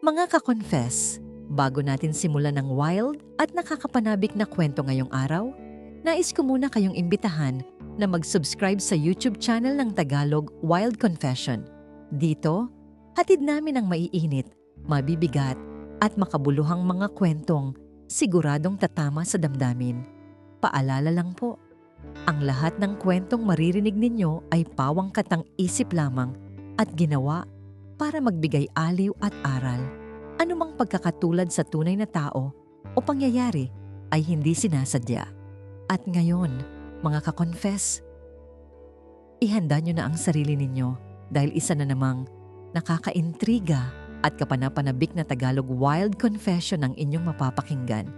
Mga ka-confess, bago natin simulan ng wild at nakakapanabik na kwento ngayong araw, nais ko muna kayong imbitahan na mag-subscribe sa YouTube channel ng Tagalog Wild Confession. Dito, hatid namin ang maiinit, mabibigat at makabuluhang mga kwentong siguradong tatama sa damdamin. Paalala lang po, ang lahat ng kwentong maririnig ninyo ay pawang katang isip lamang at ginawa para magbigay aliw at aral. Anumang pagkakatulad sa tunay na tao o pangyayari ay hindi sinasadya. At ngayon, mga ka-confess, ihanda nyo na ang sarili ninyo dahil isa na namang nakakaintriga at kapanapanabik na Tagalog Wild Confession ang inyong mapapakinggan.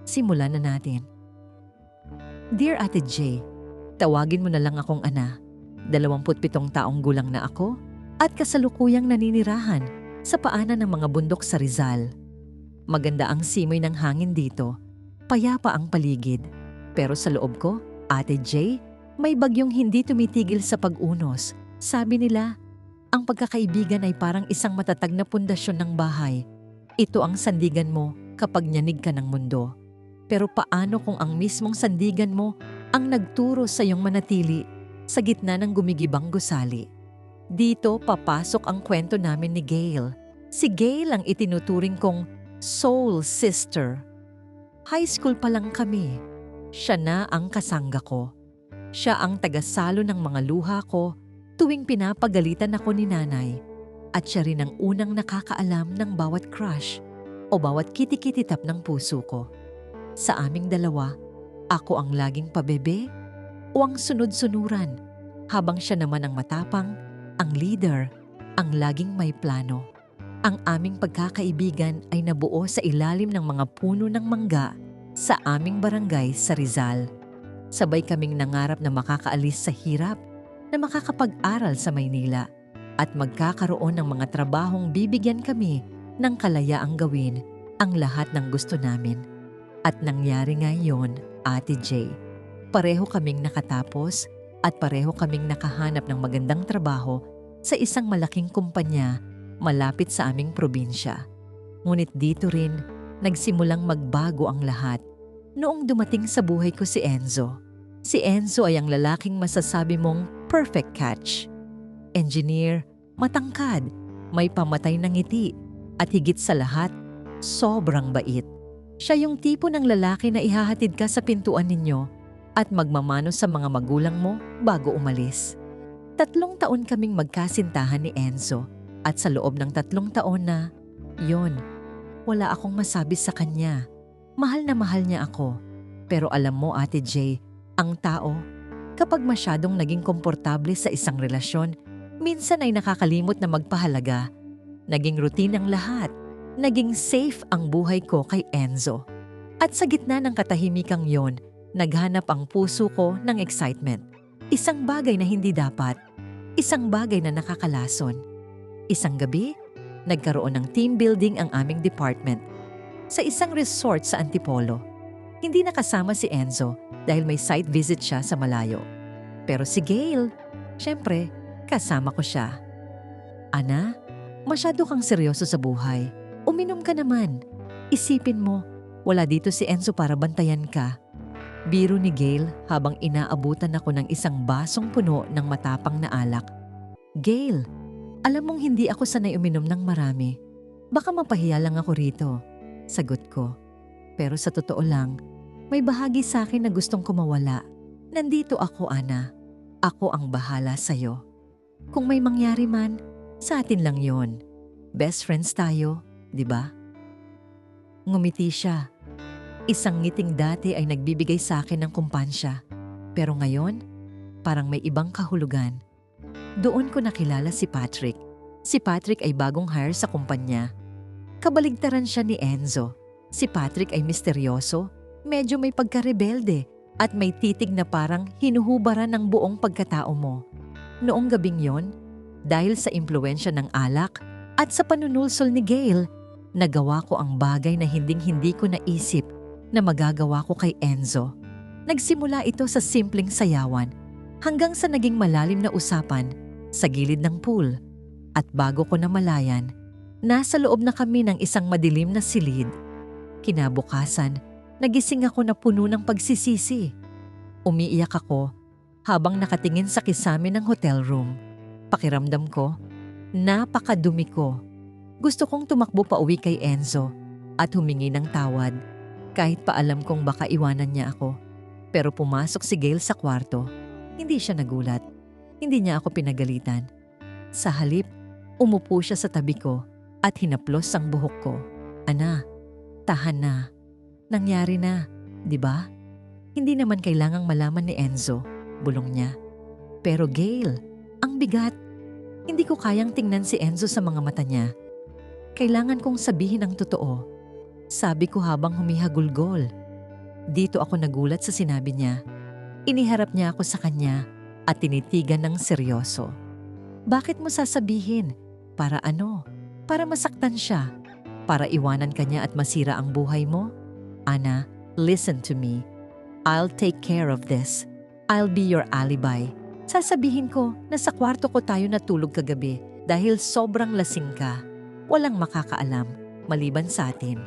Simulan na natin. Dear Ate J, tawagin mo na lang akong Ana. 27 taong gulang na ako at kasalukuyang naninirahan sa paanan ng mga bundok sa Rizal. Maganda ang simoy ng hangin dito, payapa ang paligid. Pero sa loob ko, Ate J, may bagyong hindi tumitigil sa pag-unos. Sabi nila, ang pagkakaibigan ay parang isang matatag na pundasyon ng bahay. Ito ang sandigan mo kapag nyanig ka ng mundo. Pero paano kung ang mismong sandigan mo ang nagturo sa iyong manatili sa gitna ng gumigibang gusali? Dito papasok ang kwento namin ni Gail. Si Gail ang itinuturing kong soul sister. High school pa lang kami. Siya na ang kasangga ko. Siya ang tagasalo ng mga luha ko tuwing pinapagalitan ako ni nanay. At siya rin ang unang nakakaalam ng bawat crush o bawat kitikititap ng puso ko. Sa aming dalawa, ako ang laging pabebe o ang sunod-sunuran, habang siya naman ang matapang, ang leader, ang laging may plano. Ang aming pagkakaibigan ay nabuo sa ilalim ng mga puno ng mangga sa aming barangay sa Rizal. Sabay kaming nangarap na makakaalis sa hirap, na makakapag-aral sa Maynila, at magkakaroon ng mga trabahong bibigyan kami ng kalayaang gawin ang lahat ng gusto namin. At nangyari nga yun, Ate J. Pareho kaming nakatapos at pareho kaming nakahanap ng magandang trabaho sa isang malaking kumpanya malapit sa aming probinsya. Ngunit dito rin, nagsimulang magbago ang lahat noong dumating sa buhay ko si Enzo. Si Enzo ay ang lalaking masasabi mong perfect catch. Engineer, matangkad, may pamatay ng ngiti, at higit sa lahat, sobrang bait. Siya yung tipo ng lalaki na ihahatid ka sa pintuan ninyo at magmamano sa mga magulang mo bago umalis. 3 taon kaming magkasintahan ni Enzo at sa loob ng 3 taon na, yon, wala akong masabi sa kanya. Mahal na mahal niya ako. Pero alam mo Ate J, ang tao, kapag masyadong naging komportable sa isang relasyon, minsan ay nakakalimot na magpahalaga. Naging routine ang lahat. Naging safe ang buhay ko kay Enzo. At sa gitna ng katahimikang yon, naghanap ang puso ko ng excitement. Isang bagay na hindi dapat. Isang bagay na nakakalason. Isang gabi, nagkaroon ng team building ang aming department sa isang resort sa Antipolo. Hindi nakasama si Enzo dahil may site visit siya sa malayo. Pero si Gail, syempre, kasama ko siya. Ana, masyado kang seryoso sa buhay. Uminom ka naman. Isipin mo, wala dito si Enzo para bantayan ka. Biro ni Gail habang inaabutan ako ng isang basong puno ng matapang na alak. Gail, alam mong hindi ako sanay uminom ng marami. Baka mapahiya lang ako rito. Sagot ko. Pero sa totoo lang, may bahagi sa akin na gustong kumawala. Nandito ako, Ana. Ako ang bahala sa'yo. Kung may mangyari man, sa atin lang yon. Best friends tayo. Diba? Ngumiti siya. Isang ngiting dati ay nagbibigay sa akin ng kumpansya. Pero ngayon, parang may ibang kahulugan. Doon ko nakilala si Patrick. Si Patrick ay bagong hire sa kumpanya. Kabaligtaran siya ni Enzo. Si Patrick ay misteryoso, medyo may pagkarebelde, at may titig na parang hinuhubaran ng buong pagkatao mo. Noong gabing yon, dahil sa impluwensya ng alak at sa panunulsol ni Gail, nagawa ko ang bagay na hinding-hindi ko naisip na magagawa ko kay Enzo. Nagsimula ito sa simpleng sayawan hanggang sa naging malalim na usapan sa gilid ng pool. At bago ko namalayan, Nasa loob na kami ng isang madilim na silid. Kinabukasan, nagising ako na puno ng pagsisisi. Umiiyak ako habang nakatingin sa kisame ng hotel room. Pakiramdam ko, napakadumi ko. Gusto kong tumakbo pa uwi kay Enzo at humingi ng tawad kahit pa alam kong baka iwanan niya ako. Pero pumasok si Gail sa kwarto. Hindi siya nagulat. Hindi niya ako pinagalitan. Sa halip, umupo siya sa tabi ko at hinaplos ang buhok ko. Ana, tahan na. Nangyari na, di ba? Hindi naman kailangang malaman ni Enzo, bulong niya. Pero Gail, ang bigat. Hindi ko kayang tingnan si Enzo sa mga mata niya. Kailangan kong sabihin ang totoo. Sabi ko habang humihagulgol. Dito ako nagulat sa sinabi niya. Iniharap niya ako sa kanya at tinitigan ng seryoso. Bakit mo sasabihin? Para ano? Para masaktan siya? Para iwanan ka niya at masira ang buhay mo? Ana, listen to me. I'll take care of this. I'll be your alibi. Sasabihin ko na sa kwarto ko tayo natulog kagabi dahil sobrang lasing ka. Walang makakaalam, maliban sa atin.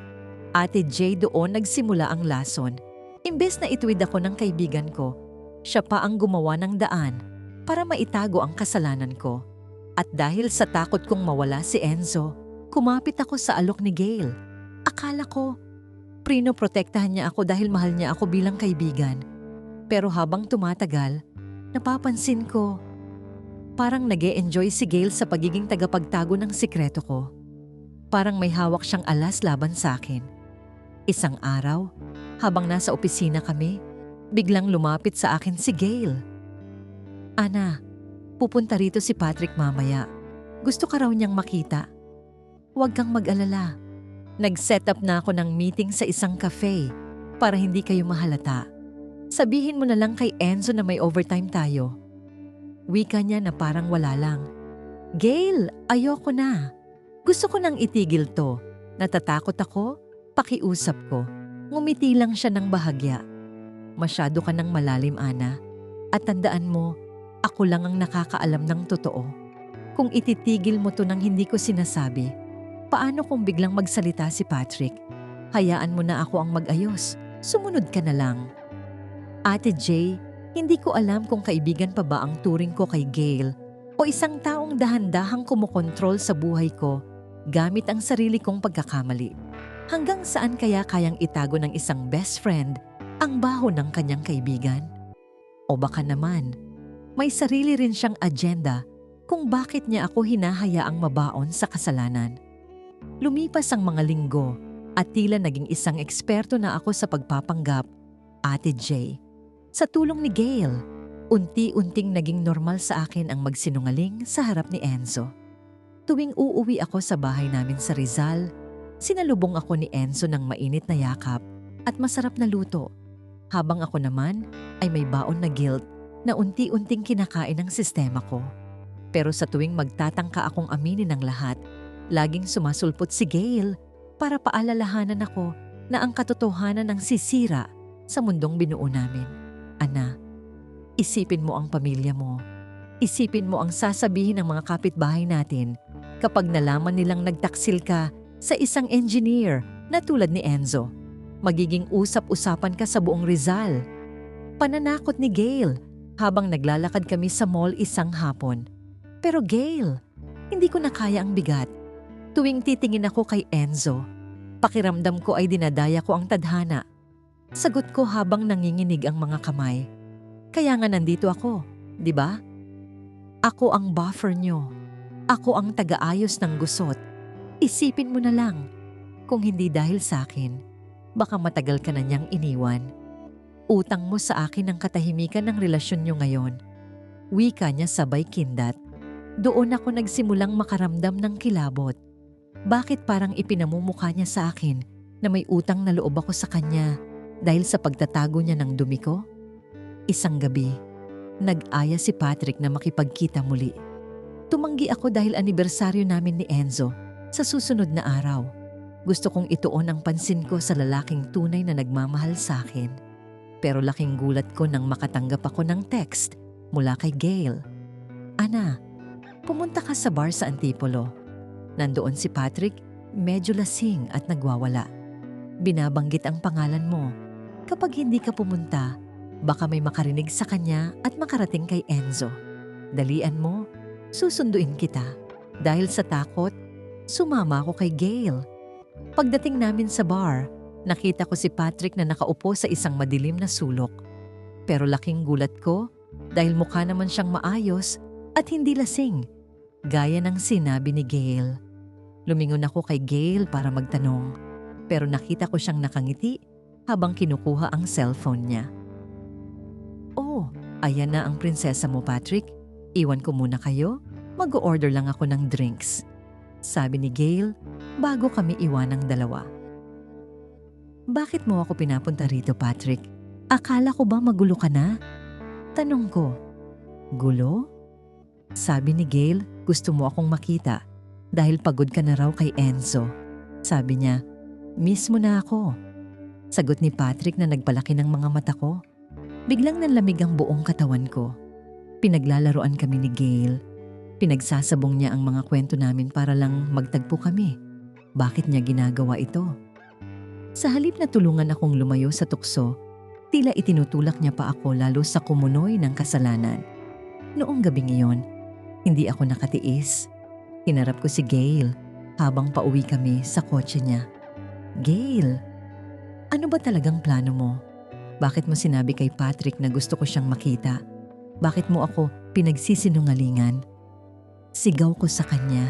Ate Jay, doon nagsimula ang lason. Imbes na ituwid ako ng kaibigan ko, siya pa ang gumawa ng daan para maitago ang kasalanan ko. At dahil sa takot kong mawala si Enzo, kumapit ako sa alok ni Gail. Akala ko, prinoprotektahan niya ako dahil mahal niya ako bilang kaibigan. Pero habang tumatagal, napapansin ko, parang nag-e-enjoy si Gail sa pagiging tagapagtago ng sikreto ko. Parang may hawak siyang alas laban sa akin. Isang araw, habang nasa opisina kami, biglang lumapit sa akin si Gail. Ana, pupunta rito si Patrick mamaya. Gusto ka raw niyang makita. Huwag kang mag-alala. Nag-set up na ako ng meeting sa isang cafe para hindi kayo mahalata. Sabihin mo na lang kay Enzo na may overtime tayo. Wika niya na parang wala lang. Gail, ayoko na. Gusto ko nang itigil to. Natatakot ako, pakiusap ko. Ngumiti lang siya ng bahagya. Masyado ka nang malalim, Ana. At tandaan mo, ako lang ang nakakaalam ng totoo. Kung ititigil mo to nang hindi ko sinasabi, paano kung biglang magsalita si Patrick? Hayaan mo na ako ang mag-ayos. Sumunod ka na lang. Ate Jay, hindi ko alam kung kaibigan pa ba ang turing ko kay Gail o isang taong dahan-dahang kumokontrol sa buhay ko gamit ang sarili kong pagkakamali. Hanggang saan kaya kayang itago ng isang best friend ang baho ng kanyang kaibigan? O baka naman, may sarili rin siyang agenda kung bakit niya ako hinahayaang mabaon sa kasalanan. Lumipas ang mga linggo at tila naging isang eksperto na ako sa pagpapanggap, Ate Jay. Sa tulong ni Gail, unti-unting naging normal sa akin ang magsinungaling sa harap ni Enzo. Tuwing uuwi ako sa bahay namin sa Rizal, sinalubong ako ni Enzo ng mainit na yakap at masarap na luto, habang ako naman ay may baon na guilt na unti-unting kinakain ng sistema ko. Pero sa tuwing magtatangka akong aminin ng lahat, laging sumasulpot si Gail para paalalahanan ako na ang katotohanan ng sisira sa mundong binuo namin. Ana, isipin mo ang pamilya mo. Isipin mo ang sasabihin ng mga kapitbahay natin kapag nalaman nilang nagtaksil ka sa isang engineer na tulad ni Enzo. Magiging usap-usapan ka sa buong Rizal. Pananakot ni Gail habang naglalakad kami sa mall isang hapon. Pero Gail, hindi ko na kaya ang bigat. Tuwing titingin ako kay Enzo, pakiramdam ko ay dinadaya ko ang tadhana. Sagot ko habang nanginginig ang mga kamay. Kaya nga nandito ako, di ba? Ako ang buffer nyo. Ako ang taga-ayos ng gusot. Isipin mo na lang, kung hindi dahil sa akin, baka matagal ka na niyang iniwan. Utang mo sa akin ang katahimikan ng relasyon niyo ngayon. Wika niya sabay kindat. Doon ako nagsimulang makaramdam ng kilabot. Bakit parang ipinamumukha niya sa akin na may utang na loob ako sa kanya dahil sa pagtatago niya ng dumi ko? Isang gabi, nag-aya si Patrick na makipagkita muli. Tumanggi ako dahil anibersaryo namin ni Enzo. Sa susunod na araw, gusto kong ituon ang pansin ko sa lalaking tunay na nagmamahal sa akin. Pero laking gulat ko nang makatanggap ako ng text mula kay Gail. Ana, pumunta ka sa bar sa Antipolo. Nandoon si Patrick, medyo lasing at nagwawala. Binabanggit ang pangalan mo. Kapag hindi ka pumunta, baka may makarinig sa kanya at makarating kay Enzo. Dalian mo, susunduin kita. Dahil sa takot, sumama ako kay Gail. Pagdating namin sa bar, nakita ko si Patrick na nakaupo sa isang madilim na sulok. Pero laking gulat ko dahil mukha naman siyang maayos at hindi lasing, gaya ng sinabi ni Gail. Lumingon ako kay Gail para magtanong, pero nakita ko siyang nakangiti habang kinukuha ang cellphone niya. "Oh, ayan na ang prinsesa mo, Patrick. Iwan ko muna kayo. Mag-o-order lang ako ng drinks," sabi ni Gail bago kami iwanang dalawa. "Bakit mo ako pinapunta rito, Patrick? Akala ko ba magulo ka na?" Tanong ko. "Gulo?" Sabi ni Gail, "Gusto mo akong makita dahil pagod ka na raw kay Enzo." Sabi niya, "Miss mo na ako." Sagot ni Patrick na nagpalaki ng mga mata ko. Biglang nanlamig ang buong katawan ko. Pinaglalaroan kami ni Gail. Pinagsasabong niya ang mga kwento namin para lang magtagpo kami. Bakit niya ginagawa ito? Sa halip na tulungan akong lumayo sa tukso, tila itinutulak niya pa ako lalo sa kumunoy ng kasalanan. Noong gabing iyon, hindi ako nakatiis. Hinarap ko si Gail habang pauwi kami sa kotse niya. "Gail, ano ba talagang plano mo? Bakit mo sinabi kay Patrick na gusto ko siyang makita? Bakit mo ako pinagsisinungalingan?" Sigaw ko sa kanya.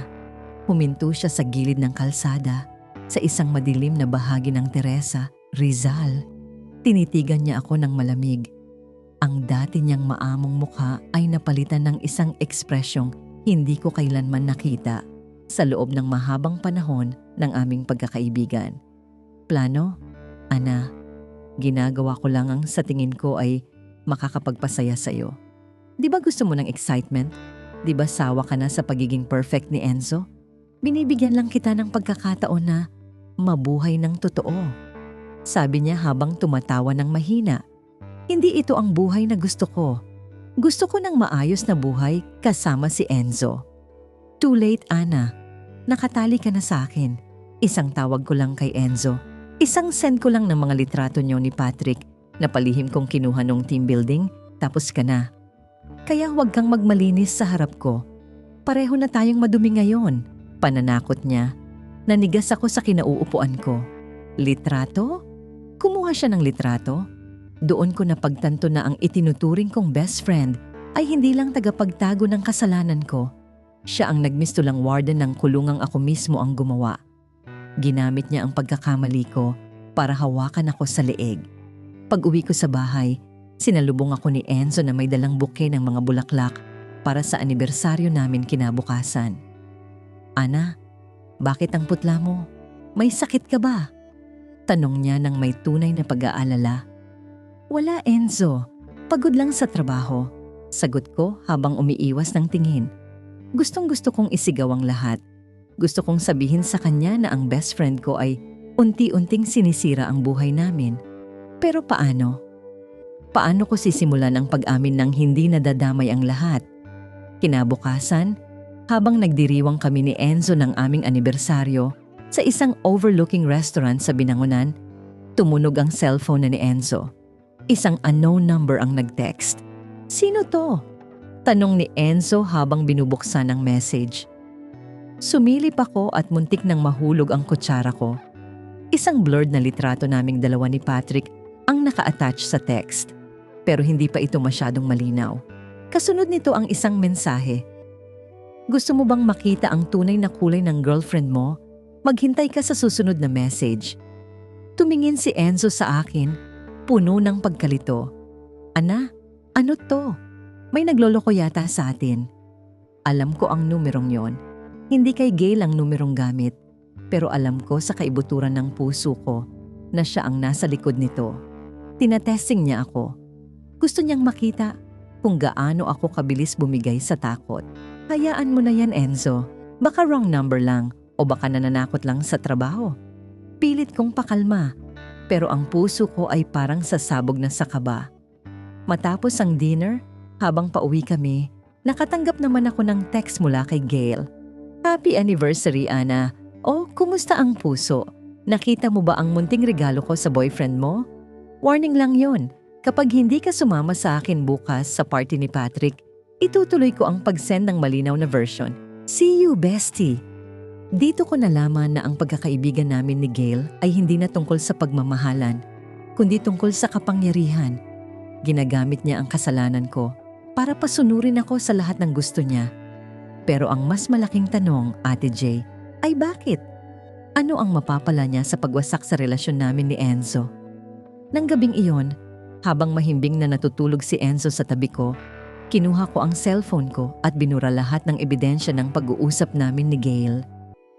Huminto siya sa gilid ng kalsada, sa isang madilim na bahagi ng Teresa, Rizal. Tinitigan niya ako ng malamig. Ang dati niyang maamong mukha ay napalitan ng isang ekspresyong hindi ko kailanman nakita sa loob ng mahabang panahon ng aming pagkakaibigan. "Plano? Ana, ginagawa ko lang ang sa tingin ko ay makakapagpasaya sa'yo. Di ba gusto mo ng excitement? Di ba sawa ka na sa pagiging perfect ni Enzo? Binibigyan lang kita ng pagkakataon na mabuhay ng totoo." Sabi niya habang tumatawa ng mahina. "Hindi ito ang buhay na gusto ko. Gusto ko ng maayos na buhay kasama si Enzo." "Too late, Ana. Nakatali ka na sa akin. Isang tawag ko lang kay Enzo. Isang send ko lang ng mga litrato niyo ni Patrick na palihim kong kinuha nung team building, tapos ka na. Kaya huwag kang magmalinis sa harap ko. Pareho na tayong madumi ngayon." Pananakot niya. Nanigas ako sa kinauupuan ko. Litrato? Kumuha siya ng litrato? Doon ko napagtanto na ang itinuturing kong best friend ay hindi lang tagapagtago ng kasalanan ko. Siya ang nagmistulang warden ng kulungang ako mismo ang gumawa. Ginamit niya ang pagkakamali ko para hawakan ako sa leeg. Pag-uwi ko sa bahay, sinalubong ako ni Enzo na may dalang bouquet ng mga bulaklak para sa anibersaryo namin kinabukasan. "Ana, bakit ang putla mo? May sakit ka ba?" Tanong niya nang may tunay na pag-aalala. "Wala, Enzo. Pagod lang sa trabaho." Sagot ko habang umiiwas ng tingin. Gustong-gusto kong isigaw ang lahat. Gusto kong sabihin sa kanya na ang best friend ko ay unti-unting sinisira ang buhay namin. Pero paano? Paano ko sisimulan ang pag-amin ng hindi nadadamay ang lahat? Kinabukasan, habang nagdiriwang kami ni Enzo ng aming anibersaryo sa isang overlooking restaurant sa Binangonan, tumunog ang cellphone na ni Enzo. Isang unknown number ang nag-text. "Sino to?" Tanong ni Enzo habang binubuksan ang message. Sumilip ako at muntik nang mahulog ang kutsara ko. Isang blurred na litrato naming dalawa ni Patrick ang naka-attach sa text. Pero hindi pa ito masyadong malinaw. Kasunod nito ang isang mensahe. "Gusto mo bang makita ang tunay na kulay ng girlfriend mo? Maghintay ka sa susunod na message." Tumingin si Enzo sa akin, puno ng pagkalito. "Ana, ano to? May nagloloko yata sa atin." Alam ko ang numerong yon. Hindi kay Gail ang numerong gamit. Pero alam ko sa kaibuturan ng puso ko na siya ang nasa likod nito. Tinatesting niya ako. Gusto niyang makita kung gaano ako kabilis bumigay sa takot. "Hayaan mo na yan, Enzo. Baka wrong number lang o baka nananakot lang sa trabaho." Pilit kong pakalma, pero ang puso ko ay parang sasabog na sa kaba. Matapos ang dinner, habang pauwi kami, nakatanggap naman ako ng text mula kay Gail. Happy anniversary, Ana. O, kumusta ang puso? Nakita mo ba ang munting regalo ko sa boyfriend mo? Warning lang yon. Kapag hindi ka sumama sa akin bukas sa party ni Patrick, itutuloy ko ang pag-send ng malinaw na version. See you, bestie! Dito ko nalaman na ang pagkakaibigan namin ni Gail ay hindi na tungkol sa pagmamahalan, kundi tungkol sa kapangyarihan. Ginagamit niya ang kasalanan ko para pasunurin ako sa lahat ng gusto niya. Pero ang mas malaking tanong, Ate J, ay bakit? Ano ang mapapala niya sa pagwasak sa relasyon namin ni Enzo? Nang gabing iyon, habang mahimbing na natutulog si Enzo sa tabi ko, kinuha ko ang cellphone ko at binura lahat ng ebidensya ng pag-uusap namin ni Gail.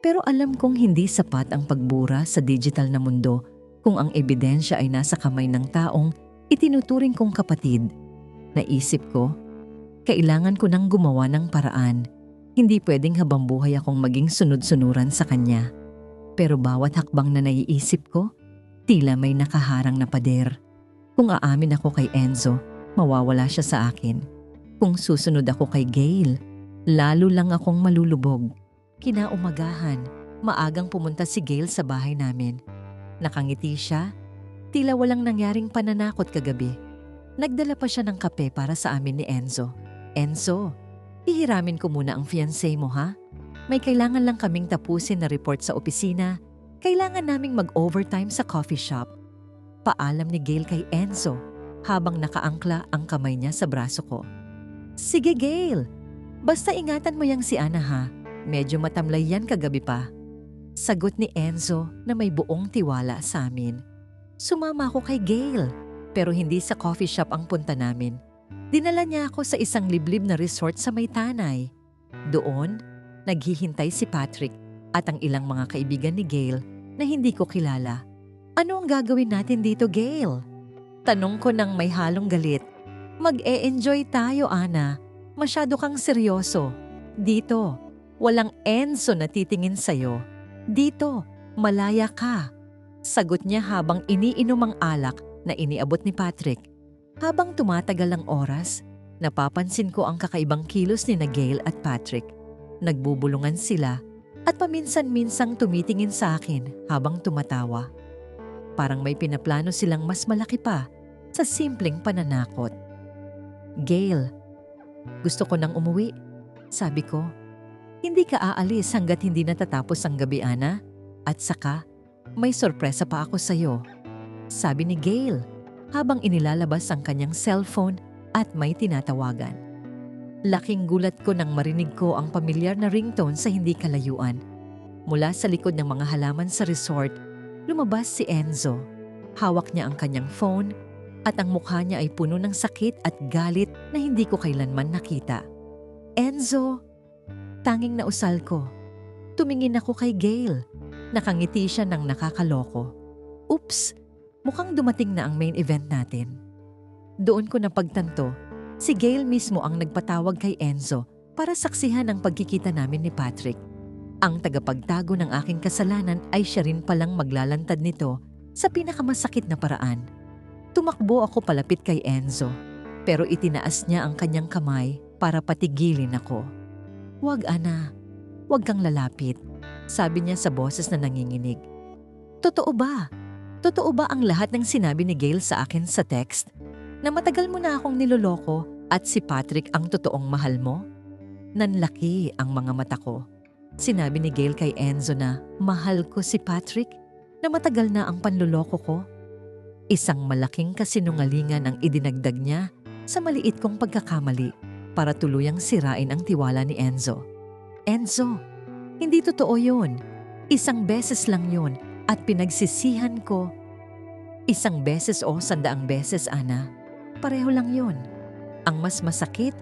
Pero alam kong hindi sapat ang pagbura sa digital na mundo kung ang ebidensya ay nasa kamay ng taong itinuturing kong kapatid. Naisip ko, kailangan ko nang gumawa ng paraan. Hindi pwedeng habang buhay akong maging sunod-sunuran sa kanya. Pero bawat hakbang na naiisip ko, tila may nakaharang na pader. Kung aamin ako kay Enzo, mawawala siya sa akin. Kung susunod ako kay Gail, lalo lang akong malulubog. Kinaumagahan, maagang pumunta si Gail sa bahay namin. Nakangiti siya, tila walang nangyaring pananakot kagabi. Nagdala pa siya ng kape para sa amin ni Enzo. Enzo, ihiramin ko muna ang fiancé mo, ha? May kailangan lang kaming tapusin na report sa opisina. Kailangan naming mag-overtime sa coffee shop. Paalam ni Gail kay Enzo habang nakaangkla ang kamay niya sa braso ko. Sige Gail, basta ingatan mo yang si Ana, ha? Medyo matamlay yan kagabi pa. Sagot ni Enzo na may buong tiwala sa amin. Sumama ako kay Gail, pero hindi sa coffee shop ang punta namin. Dinala niya ako sa isang liblib na resort sa Maytanay. Doon, naghihintay si Patrick at ang ilang mga kaibigan ni Gail na hindi ko kilala. Ano ang gagawin natin dito, Gail? Tanong ko nang may halong galit. Mag-e-enjoy tayo, Ana. Masyado kang seryoso. Dito, walang Enzo na titingin sa'yo. Dito, malaya ka. Sagot niya habang iniinom ang alak na iniabot ni Patrick. Habang tumatagal ang oras, napapansin ko ang kakaibang kilos ni na Gail at Patrick. Nagbubulungan sila at paminsan-minsang tumitingin sa akin habang tumatawa. Parang may pinaplano silang mas malaki pa sa simpleng pananakot. Gail, gusto ko nang umuwi. Sabi ko, hindi ka aalis hanggat hindi natatapos ang gabi, Ana. At saka, may sorpresa pa ako sa'yo. Sabi ni Gail habang inilalabas ang kanyang cellphone at may tinatawagan. Laking gulat ko nang marinig ko ang pamilyar na ringtone sa hindi kalayuan. Mula sa likod ng mga halaman sa resort, lumabas si Enzo. Hawak niya ang kanyang phone at ang mukha niya ay puno ng sakit at galit na hindi ko kailanman nakita. Enzo! Tanging nausal ko. Tumingin ako kay Gail. Nakangiti siya ng nakakaloko. Oops! Mukhang dumating na ang main event natin. Doon ko napagtanto, si Gail mismo ang nagpatawag kay Enzo para saksihan ang pagkikita namin ni Patrick. Ang tagapagtago ng aking kasalanan ay siya rin palang maglalantad nito sa pinakamasakit na paraan. Tumakbo ako palapit kay Enzo, pero itinaas niya ang kanyang kamay para patigilin ako. Huwag, Ana. Huwag kang lalapit, sabi niya sa boses na nanginginig. Totoo ba? Totoo ba ang lahat ng sinabi ni Gail sa akin sa text? Na matagal mo na akong niloloko at si Patrick ang totoong mahal mo? Nanlaki ang mga mata ko. Sinabi ni Gail kay Enzo na mahal ko si Patrick, na matagal na ang panloloko ko. Isang malaking kasinungalingan ang idinagdag niya sa maliit kong pagkakamali para tuluyang sirain ang tiwala ni Enzo. Enzo, hindi totoo yun. Isang beses lang yun at pinagsisihan ko. Isang beses o 100 beses, Ana. Pareho lang yun. Ang mas masakit,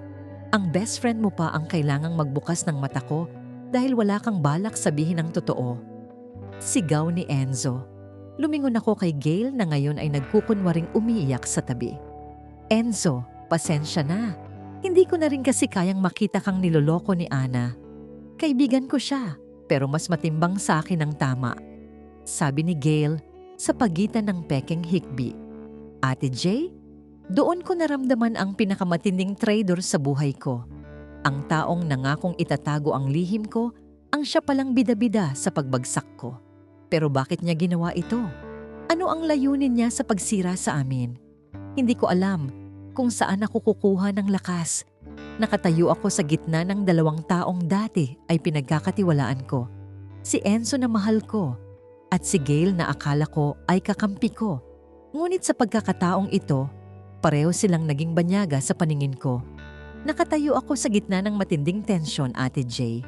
ang best friend mo pa ang kailangang magbukas ng mata ko dahil wala kang balak sabihin ang totoo. Sigaw ni Enzo. Lumingon ako kay Gail na ngayon ay nagkukunwaring umiiyak sa tabi. Enzo, pasensya na. Hindi ko na rin kasi kayang makita kang niloloko ni Ana. Kaibigan ko siya, pero mas matimbang sa akin ang tama. Sabi ni Gail sa pagitan ng pekeng hikbi. Ate J, doon ko naramdaman ang pinakamatinding traitor sa buhay ko. Ang taong nangakong itatago ang lihim ko Ang siya palang bida-bida sa pagbagsak ko. Pero bakit niya ginawa ito? Ano ang layunin niya sa pagsira sa amin? Hindi ko alam kung saan ako kukuha ng lakas. Nakatayo ako sa gitna ng dalawang taong dati ay pinagkakatiwalaan ko. Si Enzo na mahal ko at si Gail na akala ko ay kakampi ko. Ngunit sa pagkakataong ito, pareho silang naging banyaga sa paningin ko. Nakatayo ako sa gitna ng matinding tensyon, Ate Jay.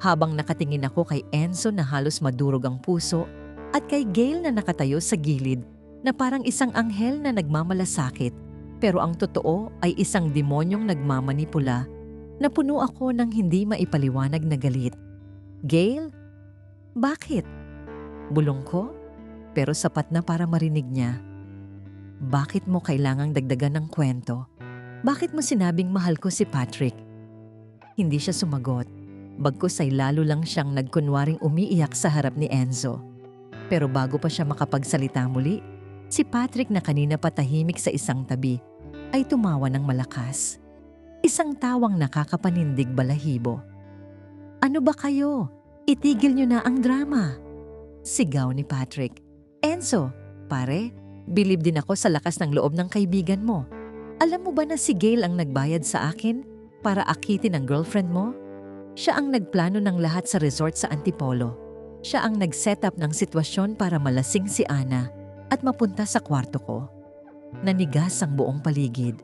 Habang nakatingin ako kay Enzo na halos madurog ang puso at kay Gail na nakatayo sa gilid na parang isang anghel na nagmamalasakit pero ang totoo ay isang demonyong nagmamanipula na puno ako ng hindi maipaliwanag na galit. Gail? Bakit? Bulong ko? Pero sapat na para marinig niya. Bakit mo kailangang dagdagan ng kwento? Bakit mo sinabing mahal ko si Patrick? Hindi siya sumagot. Bagkus ay lalo lang siyang nagkunwaring umiiyak sa harap ni Enzo. Pero bago pa siya makapagsalita muli, si Patrick na kanina patahimik sa isang tabi ay tumawa ng malakas. Isang tawang nakakapanindig balahibo. Ano ba kayo? Itigil niyo na ang drama. Sigaw ni Patrick. Enzo, pare, bilib din ako sa lakas ng loob ng kaibigan mo. Alam mo ba na si Gail ang nagbayad sa akin para akitin ang girlfriend mo? Siya ang nagplano ng lahat sa resort sa Antipolo. Siya ang nag-set up ng sitwasyon para malasing si Ana at mapunta sa kwarto ko. Nanigas ang buong paligid.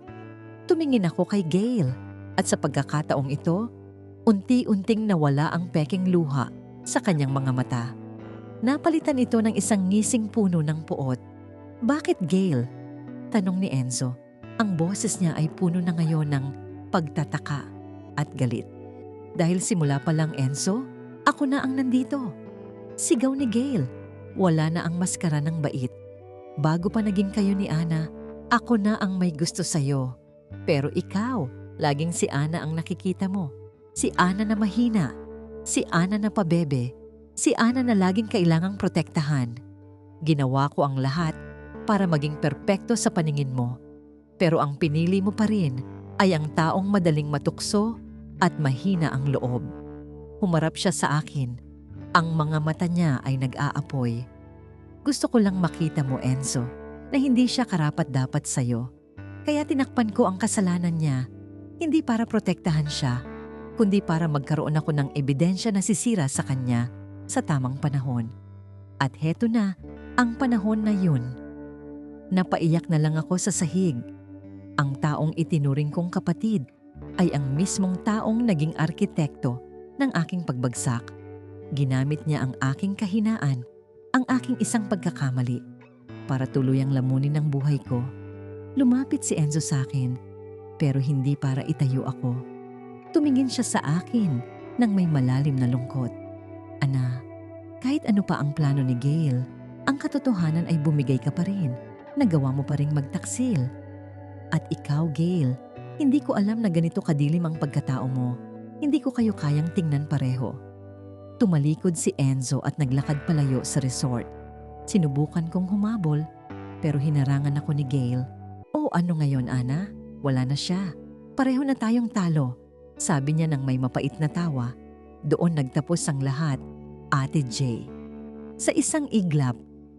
Tumingin ako kay Gail at sa pagkakataong ito, unti-unting nawala ang peking luha sa kanyang mga mata. Napalitan ito ng isang ngising puno ng puot. Bakit Gail? Tanong ni Enzo. Ang boses niya ay puno na ngayon ng pagtataka at galit. Dahil simula pa lang Enzo, ako na ang nandito. Sigaw ni Gail. Wala na ang maskara ng bait. Bago pa naging kayo ni Ana, ako na ang may gusto sa'yo. Pero ikaw, laging si Ana ang nakikita mo. Si Ana na mahina. Si Ana na pabebe. Si Ana na laging kailangang protektahan. Ginawa ko ang lahat para maging perpekto sa paningin mo. Pero ang pinili mo pa rin ay ang taong madaling matukso at mahina ang loob. Humarap siya sa akin. Ang mga mata niya ay nag-aapoy. Gusto ko lang makita mo, Enzo, na hindi siya karapat-dapat sa'yo. Kaya tinakpan ko ang kasalanan niya, hindi para protektahan siya, kundi para magkaroon ako ng ebidensya na sisira sa kanya sa tamang panahon. At heto na, ang panahon na yun. Napaiyak na lang ako sa sahig. Ang taong itinuring kong kapatid ay ang mismong taong naging arkitekto ng aking pagbagsak. Ginamit niya ang aking kahinaan, ang aking isang pagkakamali, para tuluyang lamunin ang buhay ko. Lumapit si Enzo sa akin, pero hindi para itayo ako. Tumingin siya sa akin nang may malalim na lungkot. Ana, kahit ano pa ang plano ni Gail, ang katotohanan ay bumigay ka pa rin. Nagawa mo pa ring magtaksil. At ikaw, Gail, hindi ko alam na ganito kadilim ang pagkatao mo. Hindi ko kayo kayang tingnan pareho. Tumalikod si Enzo at naglakad palayo sa resort. Sinubukan kong humabol, pero hinarangan ako ni Gail. Oh, ano ngayon, Ana? Wala na siya. Pareho na tayong talo. Sabi niya nang may mapait na tawa. Doon nagtapos ang lahat, Ate Jay. Sa isang iglap,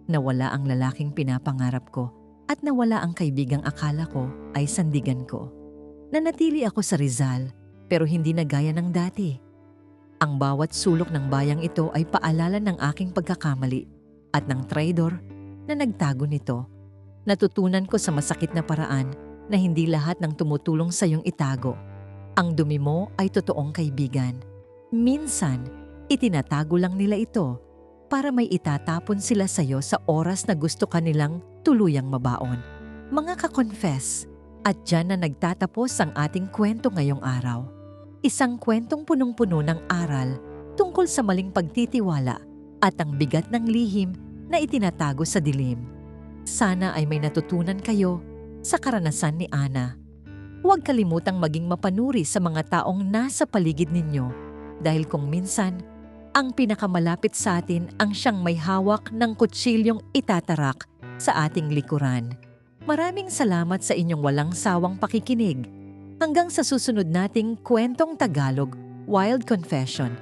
nawala ang lalaking pinapangarap ko at nawala ang kaibigang akala ko ay sandigan ko. Nanatili ako sa Rizal, pero hindi na gaya ng dati. Ang bawat sulok ng bayang ito ay paalala ng aking pagkakamali at ng traidor na nagtago nito. Natutunan ko sa masakit na paraan na hindi lahat ng tumutulong sa iyong itago. Ang dumi mo ay totoong kaibigan. Minsan, itinatago lang nila ito para may itatapon sila sa iyo sa oras na gusto kanilang tuluyang mabaon. Mga ka-confess, at dyan na nagtatapos ang ating kwento ngayong araw. Isang kwentong punong-puno ng aral tungkol sa maling pagtitiwala at ang bigat ng lihim na itinatago sa dilim. Sana ay may natutunan kayo sa karanasan ni Ana. Huwag kalimutang maging mapanuri sa mga taong nasa paligid ninyo dahil kung minsan, ang pinakamalapit sa atin ang siyang may hawak ng kutsilyong itatarak sa ating likuran. Maraming salamat sa inyong walang sawang pakikinig. Hanggang sa susunod nating kwentong Tagalog, Wild Confession.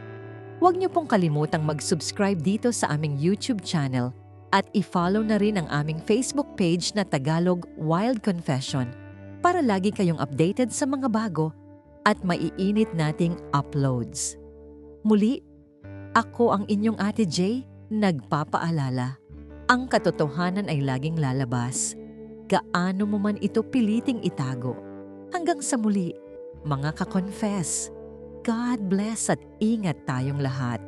Huwag niyo pong kalimutang mag-subscribe dito sa aming YouTube channel at i-follow na rin ang aming Facebook page na Tagalog Wild Confession para lagi kayong updated sa mga bago at maiinit nating uploads. Muli, ako ang inyong Ate Jay, nagpapaalala. Ang katotohanan ay laging lalabas. Gaano mo man ito piliting itago. Hanggang sa muli, mga ka-confess. God bless at ingat tayong lahat.